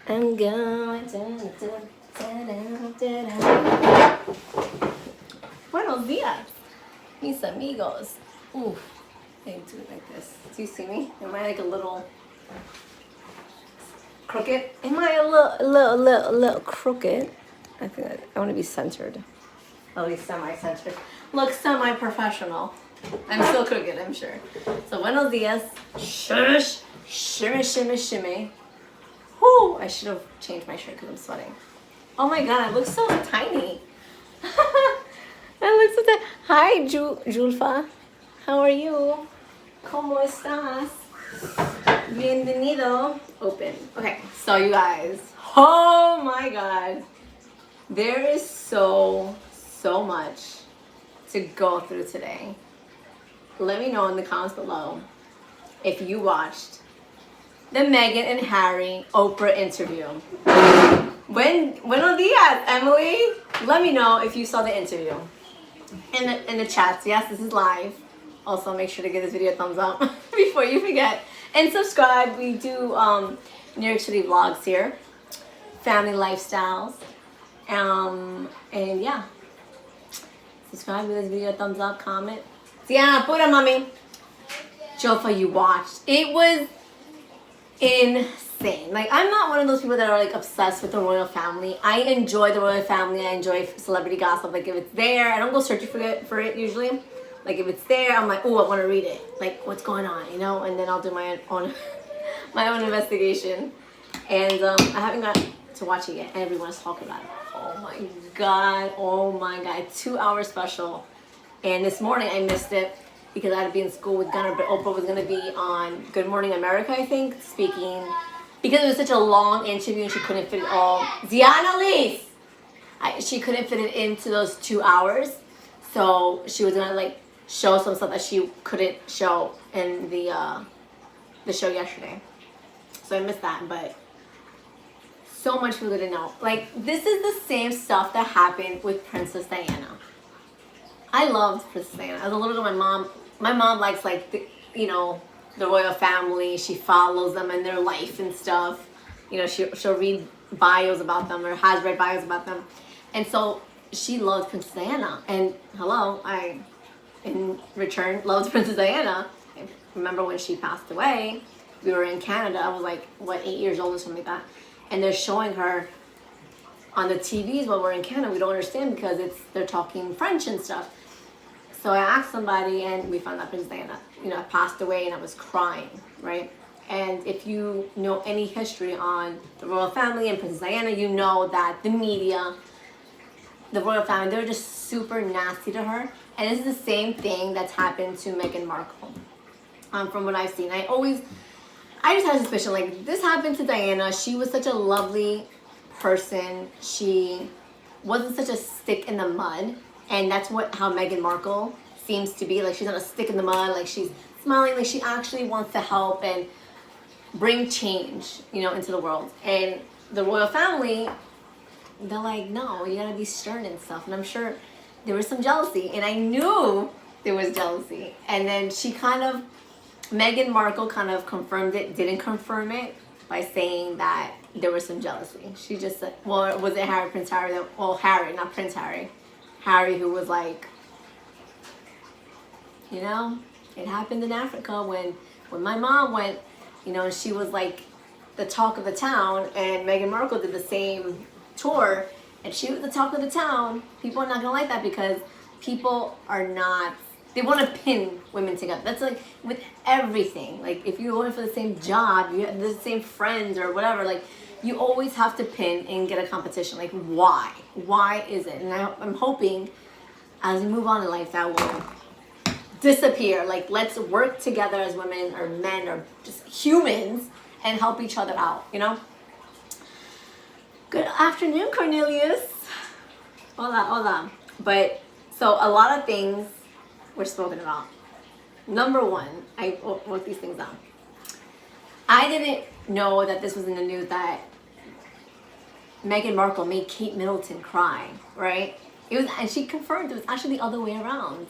I'm going Buenos dias, mis amigos. Ooh, I do it like this. Do you see me? Am I like a little crooked? Am I a little crooked? I think I want to be centered. At least semi-centered. Look semi-professional. I'm still crooked, I'm sure. So buenos dias. Shush. Shimmy, shimmy, shimmy. Whoo! I should have changed my shirt because I'm sweating. Oh my god, I look so tiny. I look so tiny. Hi, Julfa. How are you? ¿Cómo estás? Bienvenido. Open. Okay, so you guys. Oh my god. There is so much to go through today. Let me know in the comments below if you watched the Meghan and Harry Oprah interview. Buenos dias, Emily. Let me know if you saw the interview in the chats. Yes, this is live. Also, make sure to give this video a thumbs up before you forget. And subscribe. We do New York City vlogs here. Family lifestyles. And yeah. Subscribe, give this video a thumbs up, comment. Ziana, put it, mommy. Jofa, you watched. It was insane. Like, I'm not one of those people that are like obsessed with the royal family. I enjoy the royal family. I enjoy celebrity gossip. Like, if it's there, I don't go searching for it usually. Like, if it's there, I'm like, oh, I want to read it. Like, what's going on, you know? And then I'll do my own my own investigation. And I haven't got to watch it yet, and everyone's talking about it. Oh my god. Oh my god. 2-hour special. And this morning I missed it because I had to be in school with Gunnar, but Oprah was going to be on Good Morning America, I think, speaking. Because it was such a long interview and she couldn't fit it all. Ziana Eliz! She couldn't fit it into those 2 hours. So she was going to like show some stuff that she couldn't show in the show yesterday. So I missed that, but so much people didn't know. Like, this is the same stuff that happened with Princess Diana. I loved Princess Diana. As a little girl, my mom likes like the royal family. She follows them and their life and stuff. You know, she'll read bios about them or has read bios about them. And so she loved Princess Diana. And hello, I in return loved Princess Diana. I remember when she passed away, we were in Canada. I was like, what, 8 years old or something like that. And they're showing her on the TVs while we're in Canada. We don't understand because they're talking French and stuff. So I asked somebody, and we found out Princess Diana, passed away, and I was crying, right? And if you know any history on the royal family and Princess Diana, you know that the media, the royal family, they're just super nasty to her. And this is the same thing that's happened to Meghan Markle. From what I've seen, I just had a suspicion, like, this happened to Diana. She was such a lovely person. She wasn't such a stick in the mud. And that's how Meghan Markle seems to be. Like, she's not a stick in the mud. Like, she's smiling. Like, she actually wants to help and bring change, into the world. And the royal family, they're like, no, you gotta be stern and stuff. And I'm sure there was some jealousy. And I knew there was jealousy. And then Meghan Markle kind of confirmed it, didn't confirm it by saying that there was some jealousy. She just said, well, was it Harry, Prince Harry? Well, Harry, not Prince Harry. Harry, who was like, it happened in Africa when my mom went, and she was like the talk of the town, and Meghan Markle did the same tour, and she was the talk of the town. People are not gonna like that because people are not, they want to pin women together. That's like with everything. Like, if you're going for the same job, you have the same friends or whatever, like, you always have to pin and get a competition. Like, why? Why is it? And I'm hoping as we move on in life that will disappear. Like, let's work together as women or men or just humans and help each other out, Good afternoon, Cornelius. Hola, hola. But, so a lot of things were spoken about. Number one, I wrote these things down. I didn't know that this was in the news that Meghan Markle made Kate Middleton cry, right? And she confirmed it was actually the other way around.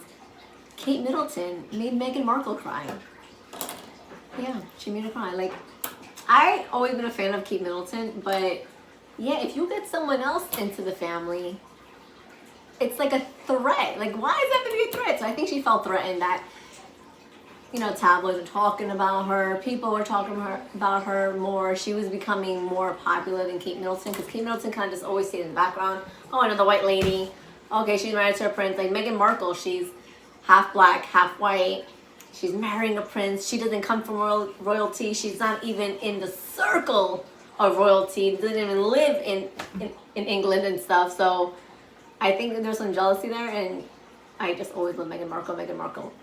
Kate Middleton made Meghan Markle cry. Yeah, she made her cry. Like, I always been a fan of Kate Middleton, but yeah, if you get someone else into the family, it's like a threat. Like, why is that to be a threat? So I think she felt threatened that, you know, tabloids were talking about her, people were talking about her more. She was becoming more popular than Kate Middleton, because Kate Middleton kind of just always stayed in the background. Oh, another white lady. Okay, she's married to a prince. Like Meghan Markle, she's half black, half white. She's marrying a prince. She doesn't come from royalty. She's not even in the circle of royalty. Doesn't even live in England and stuff. So I think that there's some jealousy there, and I just always love Meghan Markle. Meghan Markle.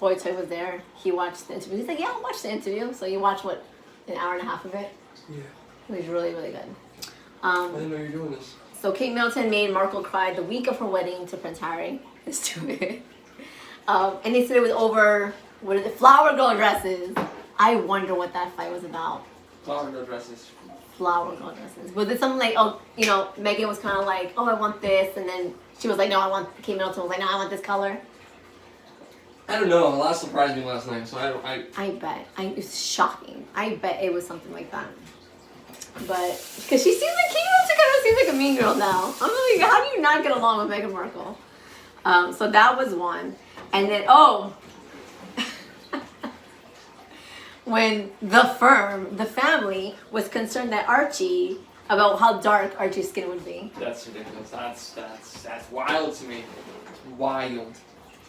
BOYTOY was there. He watched the interview. He's like, yeah, I'll watch the interview. So you watch, what, an hour and a half of it? Yeah. It was really, really good. I didn't know you were doing this. So Kate Middleton made Markle cry the week of her wedding to Prince Harry. It's too big. And they said it was over, what is it, flower girl dresses. I wonder what that fight was about. Flower girl dresses. Flower girl dresses. Was it something like, oh, you know, Meghan was kind of like, oh, I want this. And then she was like, no, I want, Kate Middleton was like, no, I want this color. I don't know. A lot surprised me last night, so I bet. It's shocking. I bet it was something like that. But, because she seems like, Kate Middleton kind of seems like a mean girl now. I'm like, how do you not get along with Meghan Markle? So that was one. And then, oh, when the family was concerned that Archie, about how dark Archie's skin would be. That's ridiculous. That's wild to me. It's wild.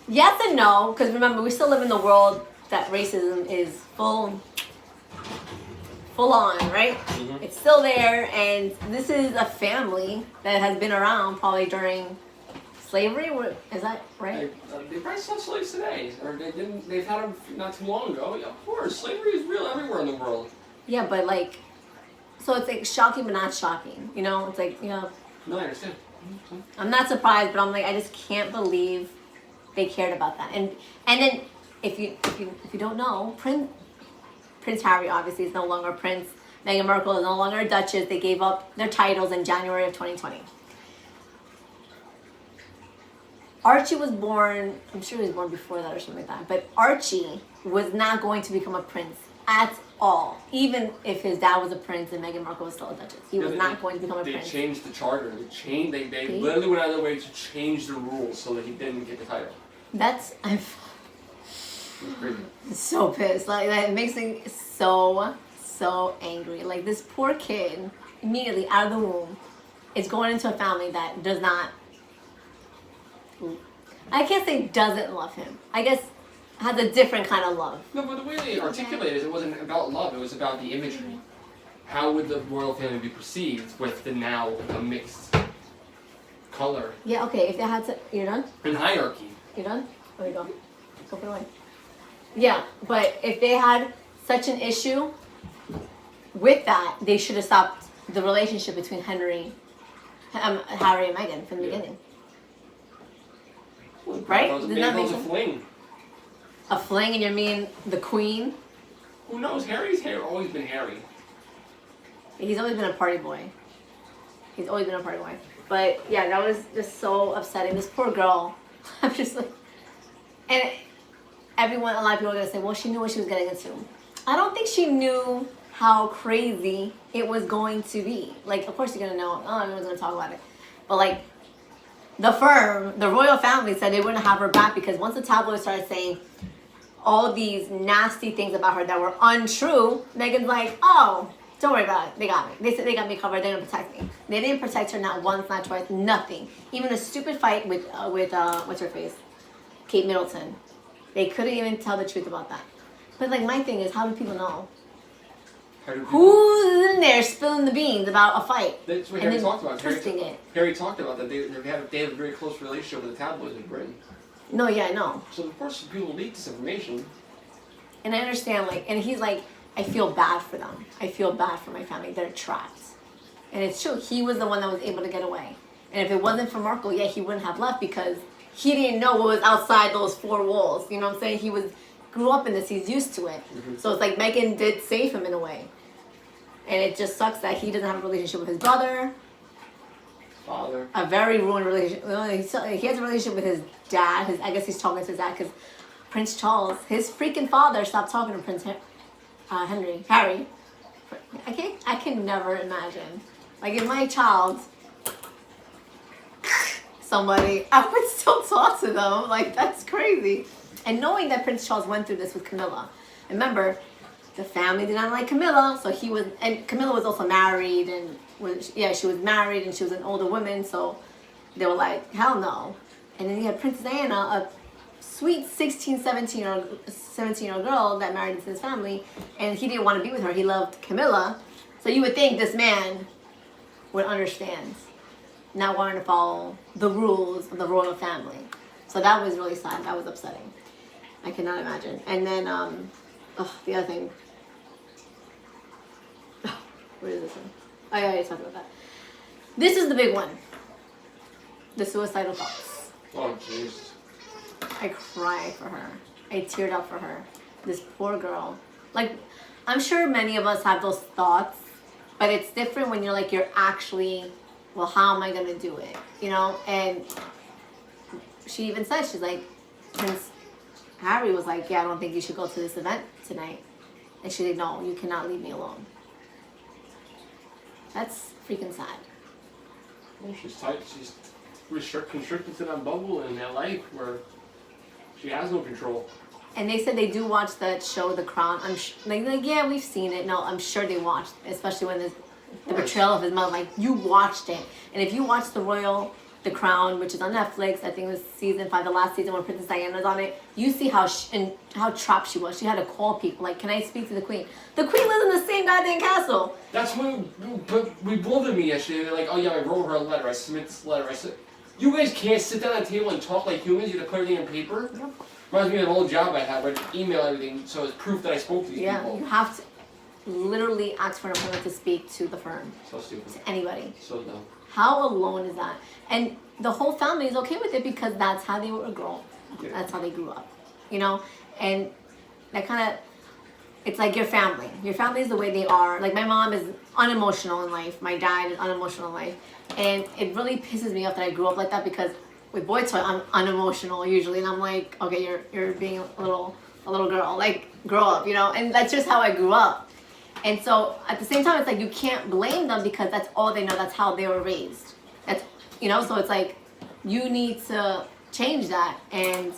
Yes and no, because remember, we still live in the world that racism is full on, right? Mm-hmm. It's still there, and this is a family that has been around probably during slavery. Is that right? They probably still have slaves today, or they've had them not too long ago. Yeah, of course, slavery is real everywhere in the world. Yeah, but like, so it's like shocking but not shocking. You know, it's like, you know. No, I understand. I'm not surprised, but I'm like, I just can't believe they cared about that. And then if you don't know, Prince Harry obviously is no longer Prince. Meghan Markle is no longer a Duchess. They gave up their titles in January of 2020. Archie was born, I'm sure he was born before that or something like that, but Archie was not going to become a prince at all, even if his dad was a prince and Meghan Markle was still a Duchess. He was not going to become a prince. They changed the charter. They literally went out of their way to change the rules so that he didn't get the title. I'm so pissed. Like, that makes me so angry. Like, this poor kid, immediately out of the womb, is going into a family that does not, I can't say doesn't love him. I guess has a different kind of love. No, but the way they articulated it wasn't about love. It was about the imagery. How would the royal family be perceived with the now mixed color? Yeah, okay, if they had to, you're done? And hierarchy. You're done? There you go. Go put it away. Yeah, but if they had such an issue with that, they should have stopped the relationship between Harry and Meghan from the beginning. Well, right? Doesn't that make sense? A fling. A fling, and you mean the Queen? Who knows? Harry's always been Harry. He's always been a party boy. He's always been a party boy. But yeah, that was just so upsetting. This poor girl. I'm just like, and a lot of people are gonna say, well, she knew what she was getting into. I don't think she knew how crazy it was going to be. Like, of course you're gonna know. Oh, everyone's gonna talk about it. But like, the royal family said they wouldn't have her back because once the tabloids started saying all these nasty things about her that were untrue, Meghan's like, oh, don't worry about it. They got me. They said they got me covered. They're gonna protect me. They didn't protect her not once, not twice, nothing. Even a stupid fight with what's her face, Kate Middleton. They couldn't even tell the truth about that. But like, my thing is, how do people know? Who's in there spilling the beans about a fight? That's what Harry talked about. Twisting Harry talked about that. They have a very close relationship with the tabloids in Britain. No, yeah, I know. So of course people leak this information. And I understand, like, and he's like, I feel bad for them. I feel bad for my family. They're trapped. And it's true. He was the one that was able to get away. And if it wasn't for Markle, yeah, he wouldn't have left because he didn't know what was outside those four walls. You know what I'm saying? He grew up in this. He's used to it. Mm-hmm. So it's like Meghan did save him in a way. And it just sucks that he doesn't have a relationship with his brother. Father. A very ruined relationship. He has a relationship with his dad. I guess he's talking to his dad because Prince Charles, his freaking father, stopped talking to Harry. I can never imagine. Like if my child, somebody, I would still talk to them. Like that's crazy. And knowing that Prince Charles went through this with Camilla, remember, the family did not like Camilla, so he was, and Camilla was also married, and she was married, and she was an older woman, so they were like, hell no. And then you had Princess Diana, a sweet 16, 17-year-old girl that married into his family, and he didn't want to be with her. He loved Camilla, so you would think this man would understand, not wanting to follow the rules of the royal family. So that was really sad. That was upsetting. I cannot imagine. And then, the other thing. What is this one? Oh, yeah, I already talked about that. This is the big one. The suicidal thoughts. Oh, jeez. I cried for her. I teared up for her. This poor girl. Like, I'm sure many of us have those thoughts, but it's different when you're like, you're actually, well, how am I going to do it? You know? And she even said, she's like, Prince Harry was like, yeah, I don't think you should go to this event tonight. And she's like, no, you cannot leave me alone. That's freaking sad. Well, she's tight. She's constricted to that bubble in LA where she has no control. And they said they do watch that show, The Crown. I'm like, yeah, we've seen it. No, I'm sure they watched, especially when the betrayal of his mother. Like, you watched it. And if you watch The Crown, which is on Netflix, I think it was season 5, the last season when Princess Diana was on it, you see how trapped she was. She had to call people, like, can I speak to the Queen? The Queen lives in the same goddamn castle. That's when we bothered me yesterday. They're like, oh yeah, I wrote her a letter. I submit this letter. I said, you guys can't sit down at the table and talk like humans. You have to put everything on paper. Yep. Reminds me of an old job I had where I email everything so it's proof that I spoke to these people. Yeah, you have to literally ask for an appointment to speak to the firm. So stupid. To anybody. So dumb. How alone is that? And the whole family is okay with it because that's how they were grown. Yeah. That's how they grew up. You know? And that kind of, it's like your family. Your family is the way they are. Like my mom is unemotional in life. My dad is unemotional in life. And it really pisses me off that I grew up like that because with BOYTOY, I'm unemotional usually. And I'm like, okay, you're being a little girl. Like, grow up, you know? And that's just how I grew up. And so at the same time, it's like you can't blame them because that's all they know. That's how they were raised. That's, you know, so it's like you need to change that. And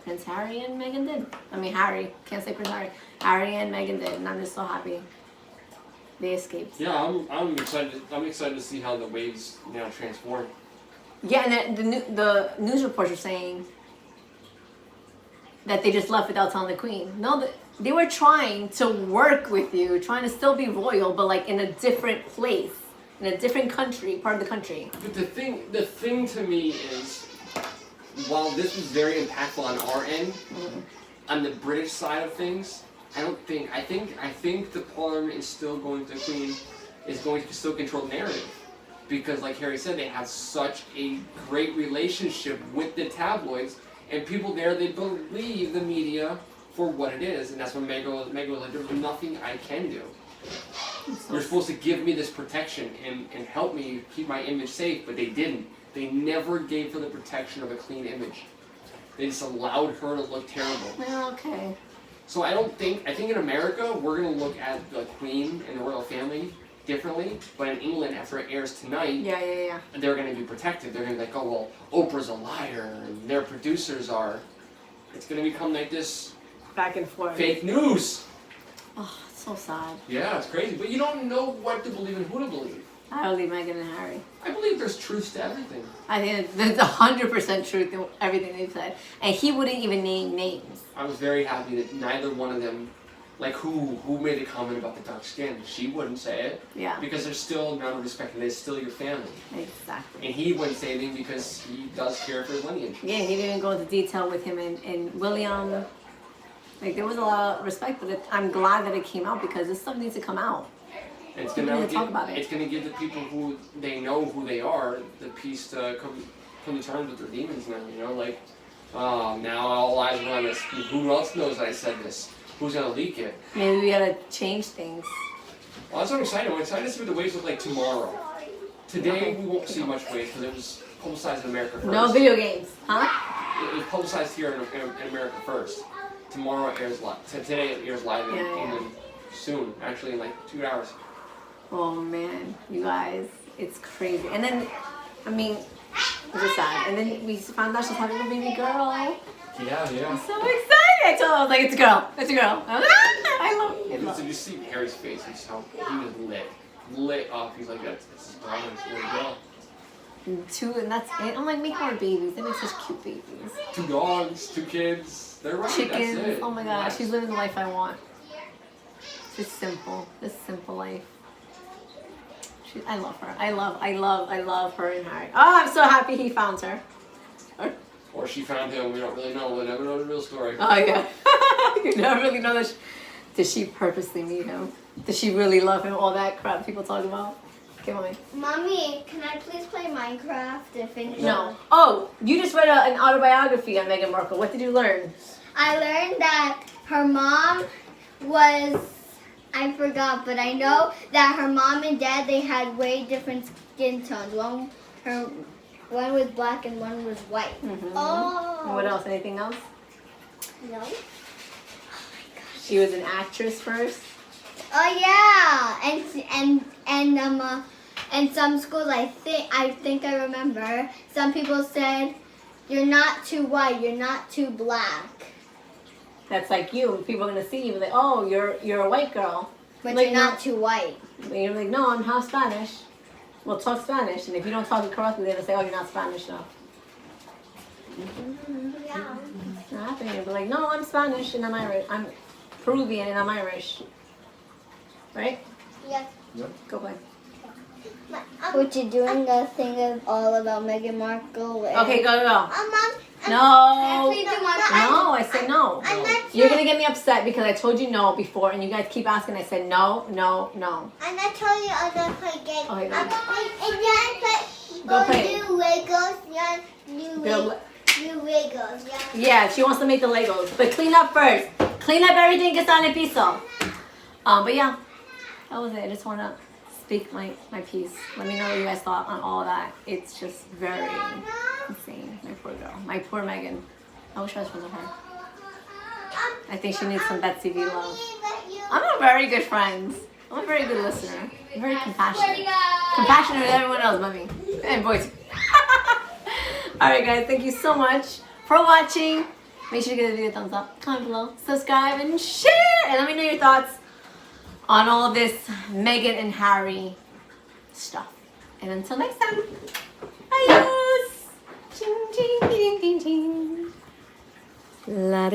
Prince Harry and Meghan did. I mean, Harry. Can't say Prince Harry. Harry and Meghan did. And I'm just so happy they escaped. Yeah, I'm excited. I'm excited to see how the waves now transform. Yeah, and the news reports are saying that they just left without telling the Queen. No, they were trying to work with you, trying to still be royal, but like in a different place, in a different country, part of the country. But the thing to me is, while this was very impactful on our end, on the British side of things, I think the Parliament is still going to, the Queen is going to still control the narrative. Because like Harry said, they have such a great relationship with the tabloids, and people there, they believe the media for what it is, and that's when Meghan was like, there's nothing I can do. You're supposed to give me this protection and help me keep my image safe, but they didn't. They never gave her the protection of a clean image. They just allowed her to look terrible. Well, okay. So I think in America, we're going to look at the Queen and the royal family differently, but in England, after it airs tonight, they're going to be protected. They're going to be like, oh, well, Oprah's a liar, and their producers are. It's going to become like this back and forth fake news. Oh, it's so sad. Yeah, it's crazy. But you don't know what to believe and who to believe. I believe Meghan and Harry. I believe there's truth to everything. I think there's 100% truth in everything they've said. And he wouldn't even name names. I was very happy that neither one of them, like who made a comment about the dark skin? She wouldn't say it. Yeah. Because there's still an amount of respect and it's still your family. Exactly. And he wouldn't say anything because he does care for his lineage. Yeah, he didn't go into detail with him and William. Like, there was a lot of respect, but I'm glad that it came out because this stuff needs to come out. It's going to give the people who they know who they are the peace to come to terms with their demons now, you know? Like, now all eyes are on this. Who else knows I said this? Who's going to leak it? Maybe we got to change things. Well, that's what I'm excited. I'm excited to see what the waves look like tomorrow. Today, we won't see much waves because it was publicized in America first. No video games, huh? It was publicized here in America first. Tomorrow it airs live. Today it airs live in England. soon. Actually, in like 2 hours. Oh man, you guys, it's crazy. And then, I mean, it was sad. And then we found out she's having a baby girl. Yeah. I'm so excited. I told her, I was like, it's a girl. It's a girl. I was like, ah, I love it. So you see Harry's face, he was lit up. He's like, that's his brother, it's a little girl. Two, and that's it. I'm like, make more babies. They make such cute babies. 2 dogs, 2 kids. They're right. Chickens. That's it. Oh my gosh, she's living the life I want. Just simple. Just simple life. I love her. I love her and Harry. Oh, I'm so happy he found her. Or she found him. We don't really know. We'll never know the real story. Oh yeah. You never really know that. Did she purposely meet him? Did she really love him? All that crap people talk about. Okay, mommy. Mommy, can I please play Minecraft and finish? No. Oh, you just read an autobiography on Meghan Markle. What did you learn? I learned that her mom was, I forgot, but I know that her mom and dad, they had way different skin tones. One was black and one was white. Mm-hmm. Oh. And what else? Anything else? No. She was an actress first. Oh yeah, and some schools, I think I remember, some people said, you're not too white, you're not too black. That's like you. People are gonna see you, like, oh, you're a white girl. But like, you're not too white. And you're like, no, I'm half Spanish. Well, talk Spanish, and if you don't talk it correctly, they're gonna say, oh, you're not Spanish enough. Yeah. It's not happening. You'll be like, no, I'm Spanish and I'm Irish. I'm Peruvian and I'm Irish. Right? Yes. Yep. Go play. What you doing the thing of all about Meghan Markle? Okay, go. Mom, No. actually, No, I said no. I'm not You're gonna get me upset because I told you no before, and you guys keep asking. I said no. I'm not telling you I'm gonna play games. Okay, go. And Go play. New Legos, yeah, new Legos, yeah. Yeah, she wants to make the Legos, but clean up first. Clean up everything que está en el piso. But yeah, that was it. I just wanna speak my piece. Let me know what you guys thought on all that. It's just very insane. My poor girl. My poor Meghan. I wish I was friends with her. I think she needs some BETSYV love. I'm a very good friend. I'm a very good listener. I'm very compassionate. Compassionate with everyone else, mommy. And boys. Alright guys, thank you so much for watching. Make sure to give the video a thumbs up, comment below, subscribe, and share. And let me know your thoughts on all of this Meghan and Harry stuff. And until next time, adios. Ching, ching, ching, ching, ching. La